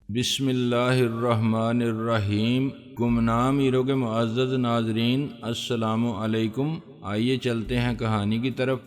بسم اللہ الرحمن الرحیم۔ گمنام ہیرو کے معزز ناظرین، السلام علیکم۔ آئیے چلتے ہیں کہانی کی طرف۔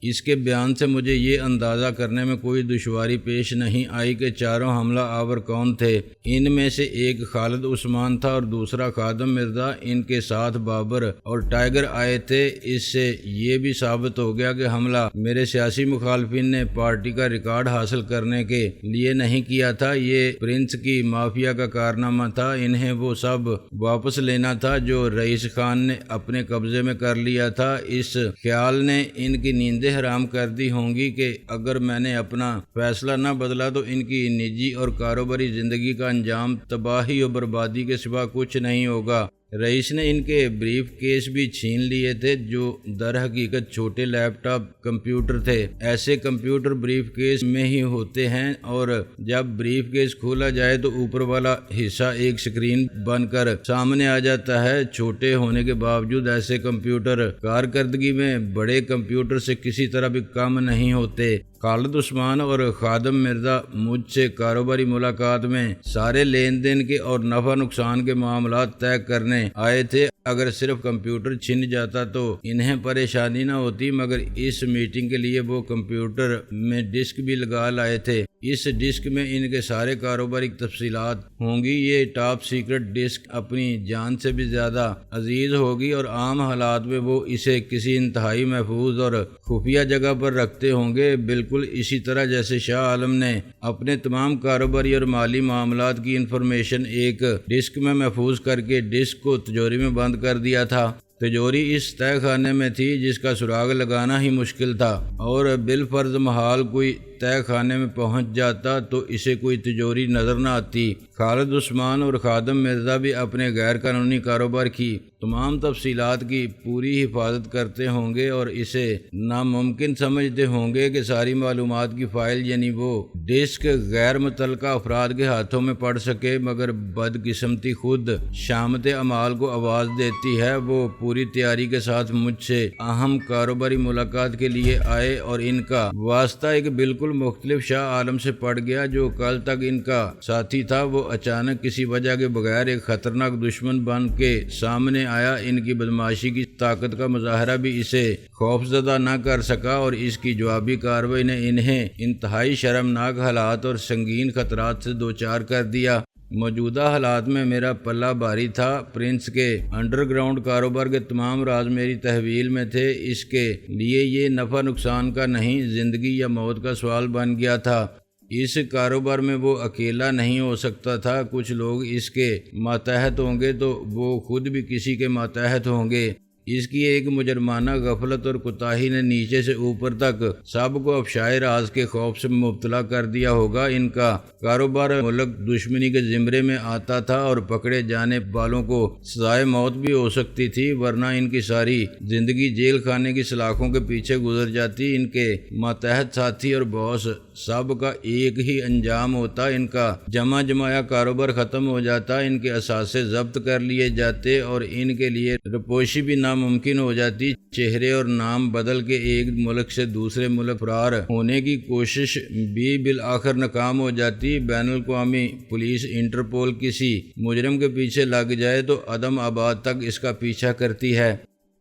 اس کے بیان سے مجھے یہ اندازہ کرنے میں کوئی دشواری پیش نہیں آئی کہ چاروں حملہ آور کون تھے۔ ان میں سے ایک خالد عثمان تھا اور دوسرا خادم مرزا، ان کے ساتھ بابر اور ٹائیگر آئے تھے۔ اس سے یہ بھی ثابت ہو گیا کہ حملہ میرے سیاسی مخالفین نے پارٹی کا ریکارڈ حاصل کرنے کے لیے نہیں کیا تھا، یہ پرنس کی مافیا کا کارنامہ تھا۔ انہیں وہ سب واپس لینا تھا جو رئیس خان نے اپنے قبضے میں کر لیا تھا۔ اس خیال نے ان کی نیندیں حرام کر دی ہوں گی کہ اگر میں نے اپنا فیصلہ نہ بدلا تو ان کی نجی اور کاروباری زندگی کا انجام تباہی اور بربادی کے سوا کچھ نہیں ہوگا۔ رئیس نے ان کے بریف کیس بھی چھین لیے تھے جو در حقیقت چھوٹے لیپ ٹاپ کمپیوٹر تھے۔ ایسے کمپیوٹر بریف کیس میں ہی ہوتے ہیں اور جب بریف کیس کھولا جائے تو اوپر والا حصہ ایک سکرین بن کر سامنے آ جاتا ہے۔ چھوٹے ہونے کے باوجود ایسے کمپیوٹر کارکردگی میں بڑے کمپیوٹر سے کسی طرح بھی کم نہیں ہوتے۔ خالد عثمان اور خادم مرزا مجھ سے کاروباری ملاقات میں سارے لین دین کے اور نفع نقصان کے معاملات طے کرنے آئے تھے۔ اگر صرف کمپیوٹر چھن جاتا تو انہیں پریشانی نہ ہوتی، مگر اس میٹنگ کے لیے وہ کمپیوٹر میں ڈسک بھی لگا لائے تھے۔ اس ڈسک میں ان کے سارے کاروباری تفصیلات ہوں گی۔ یہ ٹاپ سیکرٹ ڈسک اپنی جان سے بھی زیادہ عزیز ہوگی اور عام حالات میں وہ اسے کسی انتہائی محفوظ اور خفیہ جگہ پر رکھتے ہوں گے، بالکل اسی طرح جیسے شاہ عالم نے اپنے تمام کاروباری اور مالی معاملات کی انفارمیشن ایک ڈسک میں محفوظ کر کے ڈسک کو تجوری میں بند کر دیا تھا۔ تجوری اس تہہ خانے میں تھی جس کا سراغ لگانا ہی مشکل تھا، اور بالفرض محال کوئی تہہ خانے میں پہنچ جاتا تو اسے کوئی تجوری نظر نہ آتی۔ خالد عثمان اور خادم مرزا بھی اپنے غیر قانونی کاروبار کی تمام تفصیلات کی پوری حفاظت کرتے ہوں گے اور اسے ناممکن سمجھتے ہوں گے کہ ساری معلومات کی فائل یعنی وہ ڈسک غیر متعلقہ افراد کے ہاتھوں میں پڑ سکے، مگر بدقسمتی خود شامت اعمال کو آواز دیتی ہے۔ وہ پوری تیاری کے ساتھ مجھ سے اہم کاروباری ملاقات کے لیے آئے اور ان کا واسطہ ایک بالکل مختلف شاہ عالم سے پڑ گیا۔ جو کل تک ان کا ساتھی تھا وہ اچانک کسی وجہ کے بغیر ایک خطرناک دشمن بن کے سامنے آیا۔ ان کی بدمعاشی کی طاقت کا مظاہرہ بھی اسے خوفزدہ نہ کر سکا اور اس کی جوابی کارروائی نے انہیں انتہائی شرمناک حالات اور سنگین خطرات سے دوچار کر دیا۔ موجودہ حالات میں میرا پلہ بھاری تھا۔ پرنس کے انڈر گراؤنڈ کاروبار کے تمام راز میری تحویل میں تھے۔ اس کے لیے یہ نفع نقصان کا نہیں، زندگی یا موت کا سوال بن گیا تھا۔ اس کاروبار میں وہ اکیلا نہیں ہو سکتا تھا، کچھ لوگ اس کے ماتحت ہوں گے تو وہ خود بھی کسی کے ماتحت ہوں گے۔ اس کی ایک مجرمانہ غفلت اور کوتاہی نے نیچے سے اوپر تک سب کو افشائے راز کے خوف سے مبتلا کر دیا ہوگا۔ ان کا کاروبار ملک دشمنی کے زمرے میں آتا تھا اور پکڑے جانے والوں کو سزائے موت بھی ہو سکتی تھی، ورنہ ان کی ساری زندگی جیل خانے کی سلاخوں کے پیچھے گزر جاتی۔ ان کے ماتحت ساتھی اور باس سب کا ایک ہی انجام ہوتا، ان کا جمع جمایا کاروبار ختم ہو جاتا، ان کے اثاثے ضبط کر لیے جاتے اور ان کے لیے رپوشی بھی ناممکن ہو جاتی۔ چہرے اور نام بدل کے ایک ملک سے دوسرے ملک فرار ہونے کی کوشش بھی بالآخر ناکام ہو جاتی۔ بین الاقوامی پولیس انٹرپول کسی مجرم کے پیچھے لگ جائے تو عدم آباد تک اس کا پیچھا کرتی ہے۔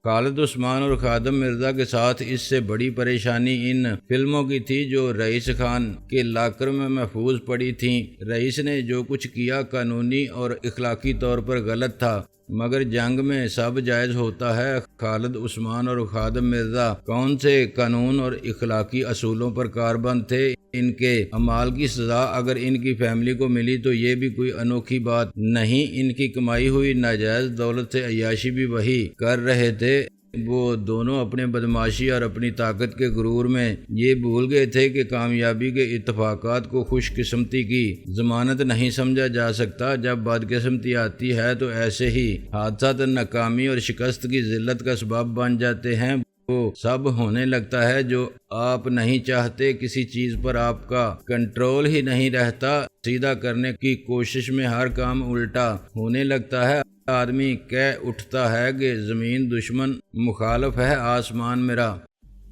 خالد عثمان اور خادم مرزا کے ساتھ اس سے بڑی پریشانی ان فلموں کی تھی جو رئیس خان کے لاکر میں محفوظ پڑی تھیں۔ رئیس نے جو کچھ کیا قانونی اور اخلاقی طور پر غلط تھا، مگر جنگ میں سب جائز ہوتا ہے۔ خالد عثمان اور خادم مرزا کون سے قانون اور اخلاقی اصولوں پر کاربند تھے؟ ان کے اعمال کی سزا اگر ان کی فیملی کو ملی تو یہ بھی کوئی انوکھی بات نہیں۔ ان کی کمائی ہوئی ناجائز دولت سے عیاشی بھی وہی کر رہے تھے۔ وہ دونوں اپنے بدمعاشی اور اپنی طاقت کے غرور میں یہ بھول گئے تھے کہ کامیابی کے اتفاقات کو خوش قسمتی کی ضمانت نہیں سمجھا جا سکتا۔ جب بدقسمتی آتی ہے تو ایسے ہی حادثات ناکامی اور شکست کی ذلت کا سبب بن جاتے ہیں۔ وہ سب ہونے لگتا ہے جو آپ نہیں چاہتے، کسی چیز پر آپ کا کنٹرول ہی نہیں رہتا، سیدھا کرنے کی کوشش میں ہر کام الٹا ہونے لگتا ہے۔ آدمی کہہ اٹھتا ہے کہ زمین دشمن، مخالف ہے آسمان میرا۔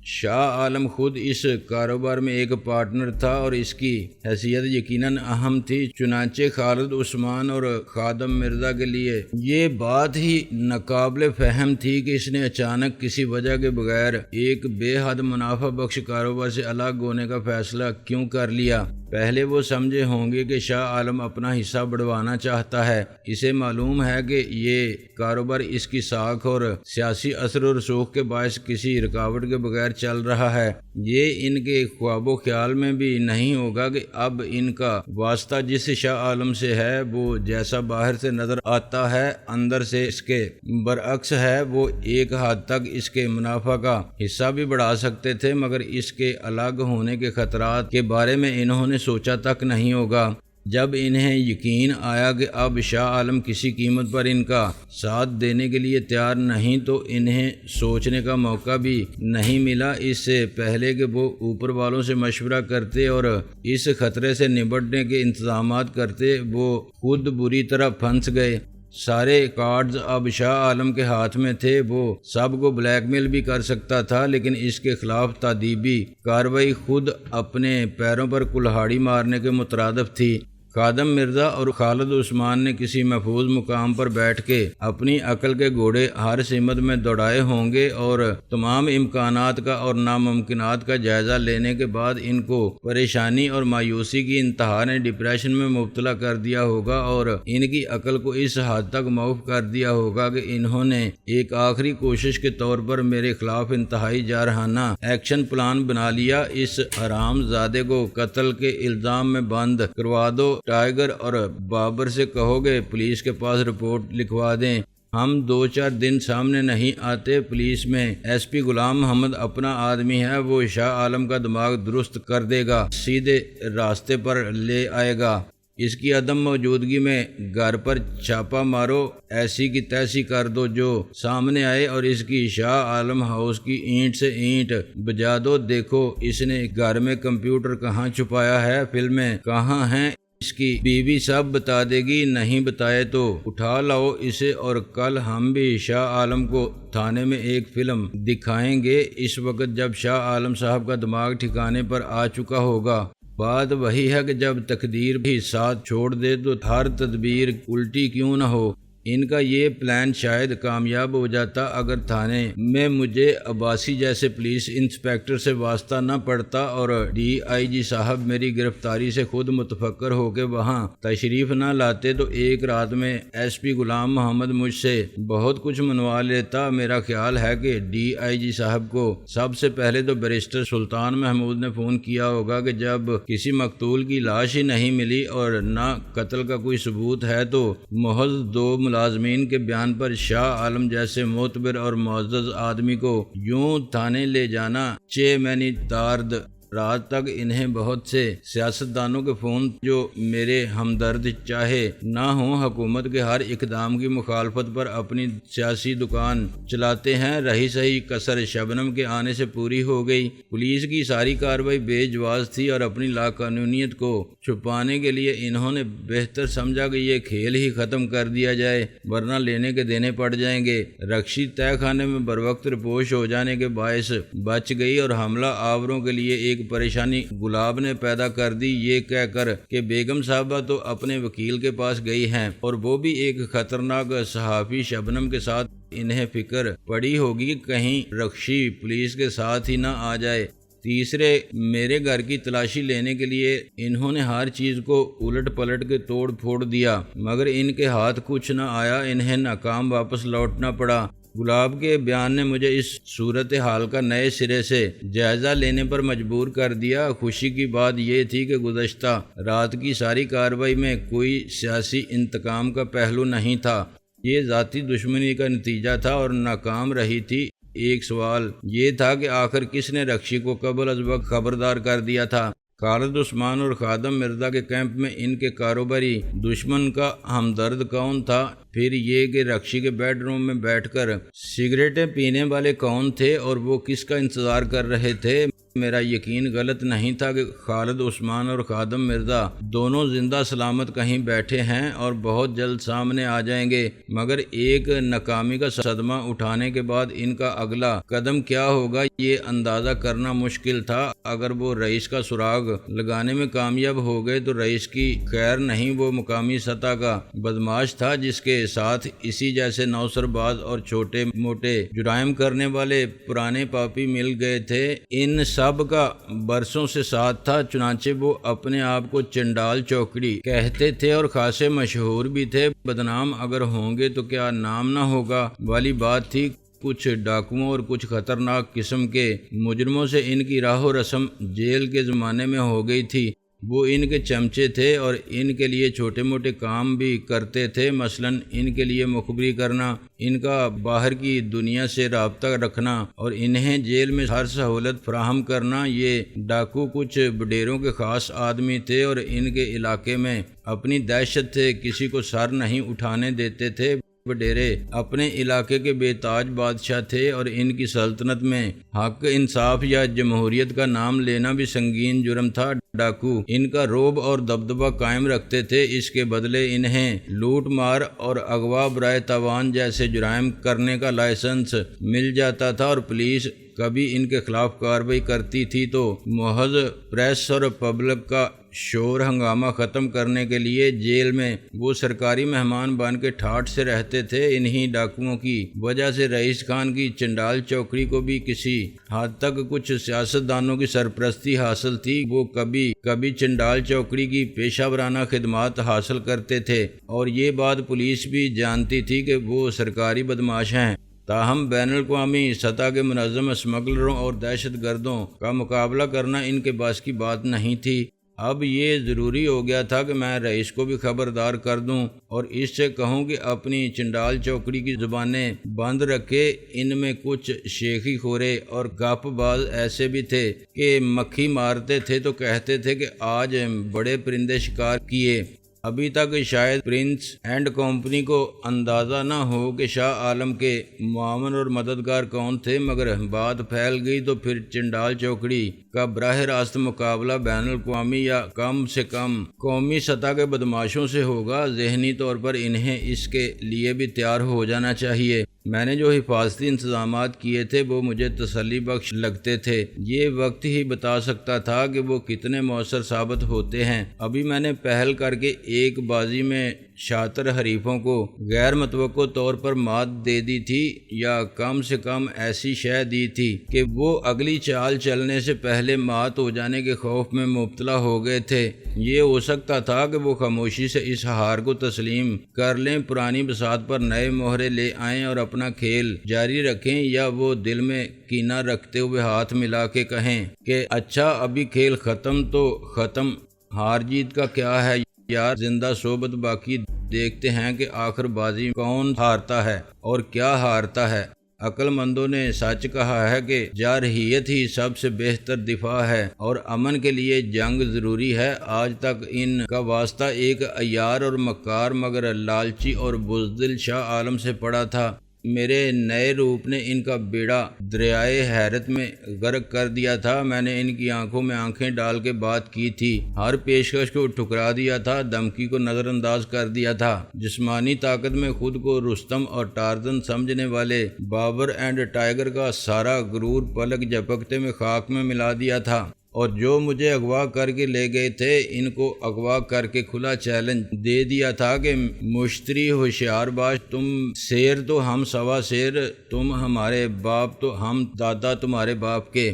شاہ عالم خود اس کاروبار میں ایک پارٹنر تھا اور اس کی حیثیت یقیناً اہم تھی، چنانچہ خالد عثمان اور خادم مرزا کے لیے یہ بات ہی ناقابل فہم تھی کہ اس نے اچانک کسی وجہ کے بغیر ایک بے حد منافع بخش کاروبار سے الگ ہونے کا فیصلہ کیوں کر لیا۔ پہلے وہ سمجھے ہوں گے کہ شاہ عالم اپنا حصہ بڑھوانا چاہتا ہے، اسے معلوم ہے کہ یہ کاروبار اس کی ساکھ اور سیاسی اثر و رسوخ کے باعث کسی رکاوٹ کے بغیر چل رہا ہے۔ یہ ان کے خواب و خیال میں بھی نہیں ہوگا کہ اب ان کا واسطہ جس شاہ عالم سے ہے وہ جیسا باہر سے نظر آتا ہے اندر سے اس کے برعکس ہے۔ وہ ایک حد تک اس کے منافع کا حصہ بھی بڑھا سکتے تھے، مگر اس کے الگ ہونے کے خطرات کے بارے میں انہوں نے سوچا تک نہیں ہوگا۔ جب انہیں یقین آیا کہ اب شاہ عالم کسی قیمت پر ان کا ساتھ دینے کے لیے تیار نہیں تو انہیں سوچنے کا موقع بھی نہیں ملا۔ اس سے پہلے کہ وہ اوپر والوں سے مشورہ کرتے اور اس خطرے سے نمٹنے کے انتظامات کرتے، وہ خود بری طرح پھنس گئے۔ سارے کارڈز اب شاہ عالم کے ہاتھ میں تھے، وہ سب کو بلیک میل بھی کر سکتا تھا، لیکن اس کے خلاف تادیبی کارروائی خود اپنے پیروں پر کلہاڑی مارنے کے مترادف تھی۔ خادم مرزا اور خالد عثمان نے کسی محفوظ مقام پر بیٹھ کے اپنی عقل کے گھوڑے ہر سمت میں دوڑائے ہوں گے اور تمام امکانات کا اور ناممکنات کا جائزہ لینے کے بعد ان کو پریشانی اور مایوسی کی انتہا نے ڈپریشن میں مبتلا کر دیا ہوگا اور ان کی عقل کو اس حد تک معاف کر دیا ہوگا کہ انہوں نے ایک آخری کوشش کے طور پر میرے خلاف انتہائی جارحانہ ایکشن پلان بنا لیا۔ اس حرام زادے کو قتل کے الزام میں بند کروا دو، ٹائیگر اور بابر سے کہو گے پولیس کے پاس رپورٹ لکھوا دیں، ہم 2-4 دن سامنے نہیں آتے۔ پولیس میں ایس پی غلام محمد اپنا آدمی ہے، وہ شاہ عالم کا دماغ درست کر دے گا، سیدھے راستے پر لے آئے گا۔ اس کی عدم موجودگی میں گھر پر چھاپا مارو، ایسی کی تیسی کر دو جو سامنے آئے، اور اس کی شاہ عالم ہاؤس کی اینٹ سے اینٹ بجا دو۔ دیکھو اس نے گھر میں کمپیوٹر کہاں چھپایا ہے، فلمیں کہاں ہیں، اس کی بیوی سب بتا دے گی، نہیں بتائے تو اٹھا لاؤ اسے، اور کل ہم بھی شاہ عالم کو تھانے میں ایک فلم دکھائیں گے۔ اس وقت جب شاہ عالم صاحب کا دماغ ٹھکانے پر آ چکا ہوگا، بات وہی ہے کہ جب تقدیر بھی ساتھ چھوڑ دے تو ہر تدبیر الٹی کیوں نہ ہو۔ ان کا یہ پلان شاید کامیاب ہو جاتا اگر تھانے میں مجھے عباسی جیسے پولیس انسپیکٹر سے واسطہ نہ پڑتا اور ڈی آئی جی صاحب میری گرفتاری سے خود متفکر ہو کے وہاں تشریف نہ لاتے تو ایک رات میں ایس پی غلام محمد مجھ سے بہت کچھ منوا لیتا۔ میرا خیال ہے کہ ڈی آئی جی صاحب کو سب سے پہلے تو بیرسٹر سلطان محمود نے فون کیا ہوگا کہ جب کسی مقتول کی لاش ہی نہیں ملی اور نہ قتل کا کوئی ثبوت ہے تو محض 2 ملازمین کے بیان پر شاہ عالم جیسے معتبر اور معزز آدمی کو یوں تھانے لے جانا چے مینی تارد۔ رات تک انہیں بہت سے سیاستدانوں کے فون جو میرے ہمدرد چاہے نہ ہوں حکومت کے ہر اقدام کی مخالفت پر اپنی سیاسی دکان چلاتے ہیں۔ رہی سہی کسر شبنم کے آنے سے پوری ہو گئی۔ پولیس کی ساری کارروائی بے جواز تھی اور اپنی لاقانونیت کو چھپانے کے لیے انہوں نے بہتر سمجھا کہ یہ کھیل ہی ختم کر دیا جائے ورنہ لینے کے دینے پڑ جائیں گے۔ رکشی تہہ خانے میں بروقت رپوش ہو جانے کے باعث بچ گئی اور حملہ آوروں کے لیے ایک پریشانی گلاب نے پیدا کر دی، یہ کہہ کر کہ بیگم صاحبہ تو اپنے وکیل کے پاس گئی ہیں اور وہ بھی ایک خطرناک صحافی شبنم کے ساتھ۔ انہیں فکر پڑی ہوگی کہیں رکشی پولیس کے ساتھ ہی نہ آ جائے۔ تیسرے میرے گھر کی تلاشی لینے کے لیے انہوں نے ہر چیز کو الٹ پلٹ کے توڑ پھوڑ دیا مگر ان کے ہاتھ کچھ نہ آیا، انہیں ناکام واپس لوٹنا پڑا۔ گلاب کے بیان نے مجھے اس صورتحال کا نئے سرے سے جائزہ لینے پر مجبور کر دیا۔ خوشی کی بات یہ تھی کہ گزشتہ رات کی ساری کارروائی میں کوئی سیاسی انتقام کا پہلو نہیں تھا، یہ ذاتی دشمنی کا نتیجہ تھا اور ناکام رہی تھی۔ ایک سوال یہ تھا کہ آخر کس نے رکشی کو قبل از وقت خبردار کر دیا تھا؟ خالد عثمان اور خادم مرزا کے کیمپ میں ان کے کاروباری دشمن کا ہمدرد کون تھا؟ پھر یہ کہ رکشی کے بیڈ روم میں بیٹھ کر سگریٹیں پینے والے کون تھے اور وہ کس کا انتظار کر رہے تھے؟ میرا یقین غلط نہیں تھا کہ خالد عثمان اور خادم مرزا دونوں زندہ سلامت کہیں بیٹھے ہیں اور بہت جلد سامنے آ جائیں گے، مگر ایک ناکامی کا صدمہ اٹھانے کے بعد ان کا اگلا قدم کیا ہوگا یہ اندازہ کرنا مشکل تھا۔ اگر وہ رئیس کا سراغ لگانے میں کامیاب ہو گئے تو رئیس کی خیر نہیں، وہ مقامی سطح کا بدماش تھا جس کے ساتھ اسی جیسے نوسر باز اور چھوٹے موٹے جرائم کرنے والے پرانے پاپی مل گئے تھے۔ ان سب کا برسوں سے ساتھ تھا، چنانچہ وہ اپنے آپ کو چنڈال چوکڑی کہتے تھے اور خاصے مشہور بھی تھے۔ بدنام اگر ہوں گے تو کیا نام نہ ہوگا والی بات تھی۔ کچھ ڈاکوؤں اور کچھ خطرناک قسم کے مجرموں سے ان کی راہ و رسم جیل کے زمانے میں ہو گئی تھی۔ وہ ان کے چمچے تھے اور ان کے لیے چھوٹے موٹے کام بھی کرتے تھے، مثلا ان کے لیے مخبری کرنا، ان کا باہر کی دنیا سے رابطہ رکھنا اور انہیں جیل میں ہر سہولت فراہم کرنا۔ یہ ڈاکو کچھ بڈیروں کے خاص آدمی تھے اور ان کے علاقے میں اپنی دہشت سے کسی کو سر نہیں اٹھانے دیتے تھے۔ وڈیرے اپنے علاقے کے بے تاج بادشاہ تھے اور ان کی سلطنت میں حق، انصاف یا جمہوریت کا نام لینا بھی سنگین جرم تھا۔ ڈاکو ان کا رعب اور دبدبہ قائم رکھتے تھے، اس کے بدلے انہیں لوٹ مار اور اغوا برائے تاوان جیسے جرائم کرنے کا لائسنس مل جاتا تھا، اور پولیس کبھی ان کے خلاف کارروائی کرتی تھی تو محض پریس اور پبلک کا شور ہنگامہ ختم کرنے کے لیے جیل میں وہ سرکاری مہمان بن کے ٹھاٹھ سے رہتے تھے۔ انہی ڈاکوؤں کی وجہ سے رئیس خان کی چنڈال چوکڑی کو بھی کسی حد تک کچھ سیاستدانوں کی سرپرستی حاصل تھی۔ وہ کبھی چنڈال چوکڑی کی پیشہ ورانہ خدمات حاصل کرتے تھے اور یہ بات پولیس بھی جانتی تھی کہ وہ سرکاری بدماش ہیں۔ تاہم بین الاقوامی سطح کے منظم اسمگلروں اور دہشت گردوں کا مقابلہ کرنا ان کے بس کی بات نہیں تھی۔ اب یہ ضروری ہو گیا تھا کہ میں رئیس کو بھی خبردار کر دوں اور اس سے کہوں کہ اپنی چنڈال چوکڑی کی زبانیں بند رکھے۔ ان میں کچھ شیخی خورے اور گپ باز ایسے بھی تھے کہ مکھی مارتے تھے تو کہتے تھے کہ آج بڑے پرندے شکار کیے۔ ابھی تک شاید پرنس اینڈ کمپنی کو اندازہ نہ ہو کہ شاہ عالم کے معاون اور مددگار کون تھے، مگر بات پھیل گئی تو پھر چنڈال چوکڑی کا براہ راست مقابلہ بین الاقوامی یا کم سے کم قومی سطح کے بدماشوں سے ہوگا۔ ذہنی طور پر انہیں اس کے لیے بھی تیار ہو جانا چاہیے۔ میں نے جو حفاظتی انتظامات کیے تھے وہ مجھے تسلی بخش لگتے تھے، یہ وقت ہی بتا سکتا تھا کہ وہ کتنے مؤثر ثابت ہوتے ہیں۔ ابھی میں نے پہل کر کے ایک بازی میں شاطر حریفوں کو غیر متوقع طور پر مات دے دی تھی، یا کم سے کم ایسی شے دی تھی کہ وہ اگلی چال چلنے سے پہلے مات ہو جانے کے خوف میں مبتلا ہو گئے تھے۔ یہ ہو سکتا تھا کہ وہ خاموشی سے اس ہار کو تسلیم کر لیں، پرانی بساط پر نئے مہرے لے آئیں اور اپنا کھیل جاری رکھیں، یا وہ دل میں کینہ رکھتے ہوئے ہاتھ ملا کے کہیں کہ اچھا ابھی کھیل ختم تو ختم، ہار جیت کا کیا ہے یار، زندہ صحبت باقی، دیکھتے ہیں کہ آخر بازی کون ہارتا ہے اور کیا ہارتا ہے۔ عقل مندوں نے سچ کہا ہے کہ جارحیت ہی سب سے بہتر دفاع ہے اور امن کے لیے جنگ ضروری ہے۔ آج تک ان کا واسطہ ایک عیار اور مکار مگر لالچی اور بزدل شاہ عالم سے پڑا تھا۔ میرے نئے روپ نے ان کا بیڑا دریائے حیرت میں غرق کر دیا تھا۔ میں نے ان کی آنکھوں میں آنکھیں ڈال کے بات کی تھی، ہر پیشکش کو ٹھکرا دیا تھا، دھمکی کو نظر انداز کر دیا تھا۔ جسمانی طاقت میں خود کو رستم اور ٹارزن سمجھنے والے بابر اینڈ ٹائیگر کا سارا غرور پلک جھپکتے میں خاک میں ملا دیا تھا، اور جو مجھے اغوا کر کے لے گئے تھے ان کو اغوا کر کے کھلا چیلنج دے دیا تھا کہ مشتری ہوشیار باش، تم شیر تو ہم سوا شیر، تم ہمارے باپ تو ہم دادا تمہارے باپ کے۔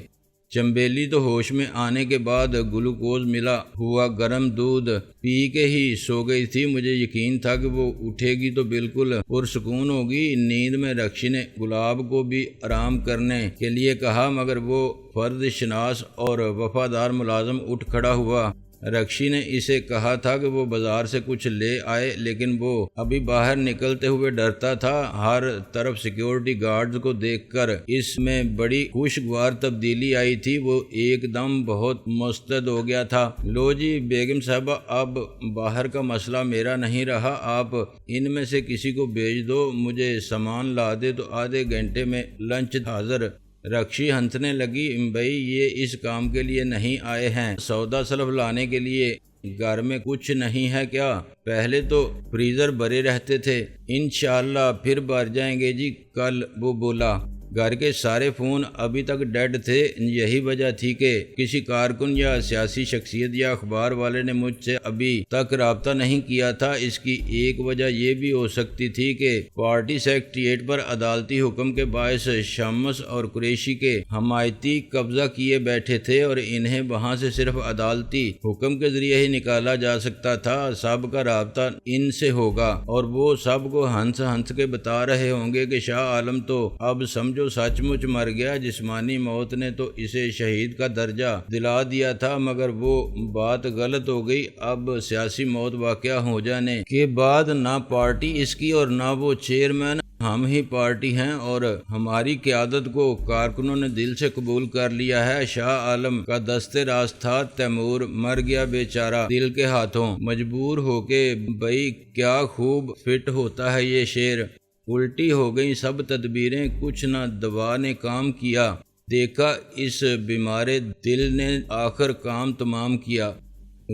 چمبیلی تو ہوش میں آنے کے بعد گلوکوز ملا ہوا گرم دودھ پی کے ہی سو گئی تھی۔ مجھے یقین تھا کہ وہ اٹھے گی تو بالکل پرسکون ہوگی۔ نیند میں رکشی نے گلاب کو بھی آرام کرنے کے لیے کہا، مگر وہ فرد شناس اور وفادار ملازم اٹھ کھڑا ہوا۔ رکشی نے اسے کہا تھا کہ وہ بازار سے کچھ لے آئے، لیکن وہ ابھی باہر نکلتے ہوئے ڈرتا تھا۔ ہر طرف سیکیورٹی گارڈز کو دیکھ کر اس میں بڑی خوشگوار تبدیلی آئی تھی۔ وہ ایک دم بہت مستعد ہو گیا تھا۔ لو جی بیگم صاحبہ، اب باہر کا مسئلہ میرا نہیں رہا، آپ ان میں سے کسی کو بھیج دو، مجھے سامان لا دے تو آدھے گھنٹے میں لنچ حاضر۔ رکشی ہنسنے لگی، بھائی یہ اس کام کے لیے نہیں آئے ہیں، سودا سلف لانے کے لیے؟ گھر میں کچھ نہیں ہے کیا؟ پہلے تو فریزر بھرے رہتے تھے۔ انشاءاللہ پھر بھر جائیں گے جی کل، وہ بولا۔ گھر کے سارے فون ابھی تک ڈیڈ تھے۔ یہی وجہ تھی کہ کسی کارکن یا سیاسی شخصیت یا اخبار والے نے مجھ سے ابھی تک رابطہ نہیں کیا تھا۔ اس کی ایک وجہ یہ بھی ہو سکتی تھی کہ پارٹی سیکریٹریٹ پر عدالتی حکم کے باعث شمس اور قریشی کے حمایتی قبضہ کیے بیٹھے تھے اور انہیں وہاں سے صرف عدالتی حکم کے ذریعے ہی نکالا جا سکتا تھا۔ سب کا رابطہ ان سے ہوگا اور وہ سب کو ہنس ہنس کے بتا رہے ہوں گے کہ شاہ عالم تو اب سمجھو سچ مچ مر گیا۔ جسمانی موت نے تو اسے شہید کا درجہ دلا دیا تھا، مگر وہ بات غلط ہو گئی۔ اب سیاسی موت واقع ہو جانے کے بعد نہ پارٹی اس کی اور نہ وہ چیئرمین، ہم ہی پارٹی ہیں اور ہماری قیادت کو کارکنوں نے دل سے قبول کر لیا ہے۔ شاہ عالم کا دست راست تھا، تیمور مر گیا بیچارہ دل کے ہاتھوں۔ مجبور ہو کے بھائی کیا خوب فٹ ہوتا ہے یہ شعر۔ الٹی ہو گئی سب تدبیریں، کچھ نہ دوا نے کام کیا۔ دیکھا اس بیمار دل نے آخر کام تمام کیا۔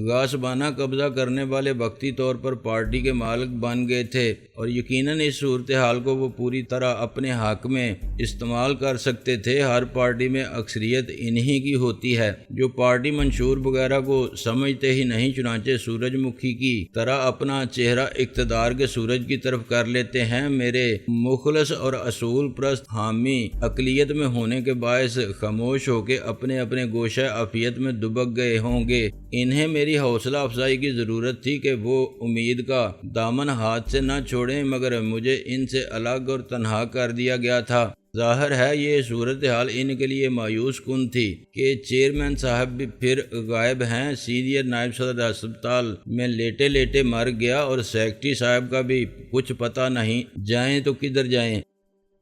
غاصبانہ قبضہ کرنے والے وقتی طور پر پارٹی کے مالک بن گئے تھے اور یقیناً اس صورتحال کو وہ پوری طرح اپنے حق میں استعمال کر سکتے تھے۔ ہر پارٹی میں اکثریت انہی کی ہوتی ہے جو پارٹی منشور وغیرہ کو سمجھتے ہی نہیں، چنانچہ سورج مکھی کی طرح اپنا چہرہ اقتدار کے سورج کی طرف کر لیتے ہیں۔ میرے مخلص اور اصول پرست حامی اقلیت میں ہونے کے باعث خاموش ہو کے اپنے اپنے گوشہ عافیت میں دبک گئے ہوں گے۔ انہیں میری حوصلہ افزائی کی ضرورت تھی کہ وہ امید کا دامن ہاتھ سے نہ چھوڑیں، مگر مجھے ان سے الگ اور تنہا کر دیا گیا تھا۔ ظاہر ہے یہ صورتحال ان کے لیے مایوس کن تھی کہ چیئرمین صاحب بھی پھر غائب ہیں، سینئر نائب صدر ہسپتال میں لیٹے لیٹے مر گیا اور سیکرٹری صاحب کا بھی کچھ پتہ نہیں، جائیں تو کدھر جائیں۔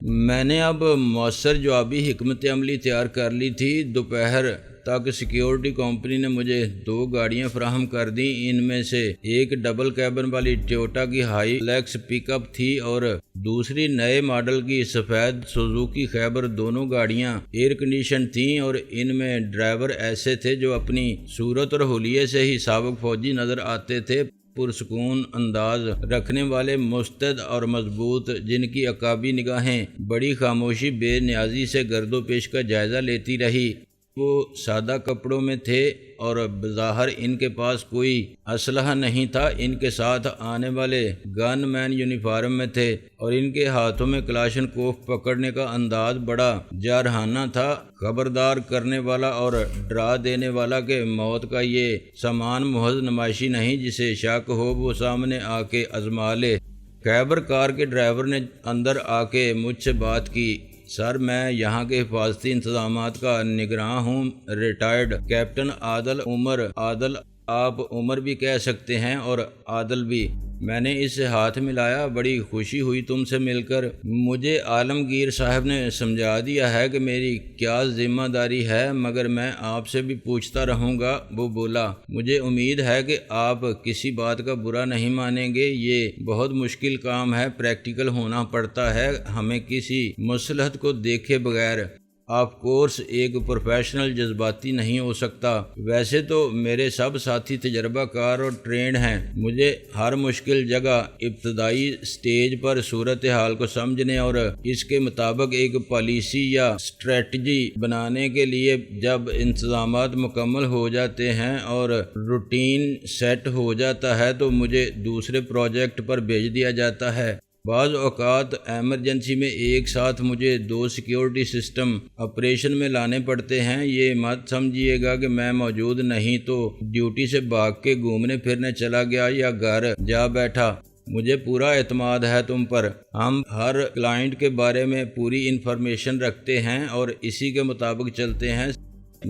میں نے اب مؤثر جوابی حکمت عملی تیار کر لی تھی۔ دوپہر تک سیکیورٹی کمپنی نے مجھے 2 گاڑیاں فراہم کر دیں۔ ان میں سے ایک ڈبل کیبن والی ٹویوٹا کی ہائی لیکس پک اپ تھی اور دوسری نئے ماڈل کی سفید سوزوکی خیبر۔ دونوں گاڑیاں ایئر کنڈیشن تھیں اور ان میں ڈرائیور ایسے تھے جو اپنی صورت اور حلیے سے ہی سابق فوجی نظر آتے تھے، پرسکون انداز رکھنے والے، مستعد اور مضبوط، جن کی عقابی نگاہیں بڑی خاموشی بے نیازی سے گرد و پیش کا جائزہ لیتی رہی۔ وہ سادہ کپڑوں میں تھے اور بظاہر ان کے پاس کوئی اسلحہ نہیں تھا۔ ان کے ساتھ آنے والے گن مین یونیفارم میں تھے اور ان کے ہاتھوں میں کلاشن کوف پکڑنے کا انداز بڑا جارحانہ تھا، خبردار کرنے والا اور ڈرا دینے والا کہ موت کا یہ سامان محض نمائشی نہیں، جسے شک ہو وہ سامنے آ کے آزما لے۔ خیبر کار کے ڈرائیور نے اندر آ کے مجھ سے بات کی۔ سر، میں یہاں کے حفاظتی انتظامات کا نگراں ہوں، ریٹائرڈ کیپٹن عادل عمر۔ عادل آپ عمر بھی کہہ سکتے ہیں اور عادل بھی۔ میں نے اس سے ہاتھ ملایا۔ بڑی خوشی ہوئی تم سے مل کر۔ مجھے عالمگیر صاحب نے سمجھا دیا ہے کہ میری کیا ذمہ داری ہے، مگر میں آپ سے بھی پوچھتا رہوں گا، وہ بولا۔ مجھے امید ہے کہ آپ کسی بات کا برا نہیں مانیں گے۔ یہ بہت مشکل کام ہے، پریکٹیکل ہونا پڑتا ہے ہمیں کسی مصلحت کو دیکھے بغیر۔ آف کورس ایک پروفیشنل جذباتی نہیں ہو سکتا۔ ویسے تو میرے سب ساتھی تجربہ کار اور ٹرینڈ ہیں۔ مجھے ہر مشکل جگہ ابتدائی سٹیج پر صورتحال کو سمجھنے اور اس کے مطابق ایک پالیسی یا اسٹریٹجی بنانے کے لیے جب انتظامات مکمل ہو جاتے ہیں اور روٹین سیٹ ہو جاتا ہے تو مجھے دوسرے پروجیکٹ پر بھیج دیا جاتا ہے۔ بعض اوقات ایمرجنسی میں ایک ساتھ مجھے 2 سیکیورٹی سسٹم آپریشن میں لانے پڑتے ہیں۔ یہ مت سمجھیے گا کہ میں موجود نہیں تو ڈیوٹی سے بھاگ کے گھومنے پھرنے چلا گیا یا گھر جا بیٹھا۔ مجھے پورا اعتماد ہے تم پر۔ ہم ہر کلائنٹ کے بارے میں پوری انفارمیشن رکھتے ہیں اور اسی کے مطابق چلتے ہیں۔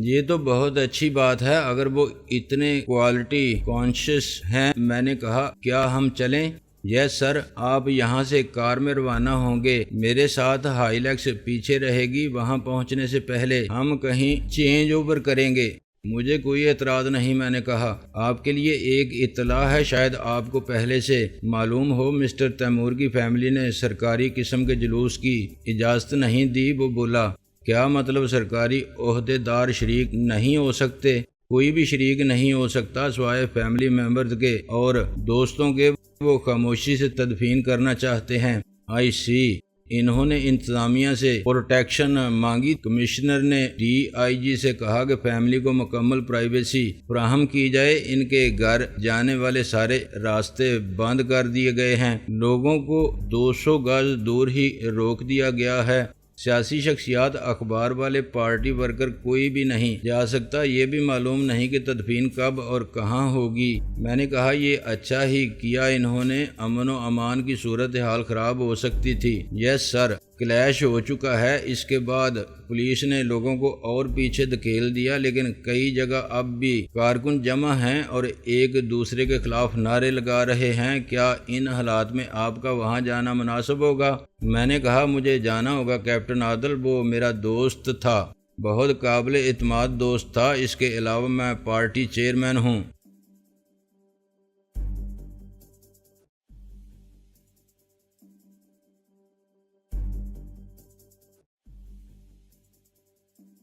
یہ تو بہت اچھی بات ہے اگر وہ اتنے کوالٹی کانشیس ہیں۔ میں نے کہا، کیا ہم چلیں؟ یس سر، آپ یہاں سے کار میں روانہ ہوں گے، میرے ساتھ ہائی لیکس پیچھے رہے گی۔ وہاں پہنچنے سے پہلے ہم کہیں چینج اوور کریں گے۔ مجھے کوئی اعتراض نہیں، میں نے کہا۔ آپ کے لیے ایک اطلاع ہے، شاید آپ کو پہلے سے معلوم ہو، مسٹر تیمور کی فیملی نے سرکاری قسم کے جلوس کی اجازت نہیں دی، وہ بولا۔ کیا مطلب سرکاری عہدیدار شریک نہیں ہو سکتے؟ کوئی بھی شریک نہیں ہو سکتا سوائے فیملی ممبرز کے اور دوستوں کے۔ وہ خاموشی سے تدفین کرنا چاہتے ہیں۔ آئی سی۔ انہوں نے انتظامیہ سے پروٹیکشن مانگی۔ کمشنر نے ڈی آئی جی سے کہا کہ فیملی کو مکمل پرائیویسی فراہم کی جائے۔ ان کے گھر جانے والے سارے راستے بند کر دیے گئے ہیں۔ لوگوں کو 200 گز دور ہی روک دیا گیا ہے۔ سیاسی شخصیات، اخبار والے، پارٹی ورکر کوئی بھی نہیں جا سکتا۔ یہ بھی معلوم نہیں کہ تدفین کب اور کہاں ہوگی۔ میں نے کہا یہ اچھا ہی کیا انہوں نے، امن و امان کی صورتحال خراب ہو سکتی تھی۔ یس سر، کلیش ہو چکا ہے۔ اس کے بعد پولیس نے لوگوں کو اور پیچھے دھکیل دیا، لیکن کئی جگہ اب بھی کارکن جمع ہیں اور ایک دوسرے کے خلاف نعرے لگا رہے ہیں۔ کیا ان حالات میں آپ کا وہاں جانا مناسب ہوگا؟ میں نے کہا مجھے جانا ہوگا کیپٹن عادل، وہ میرا دوست تھا، بہت قابل اعتماد دوست تھا۔ اس کے علاوہ میں پارٹی چیئرمین ہوں۔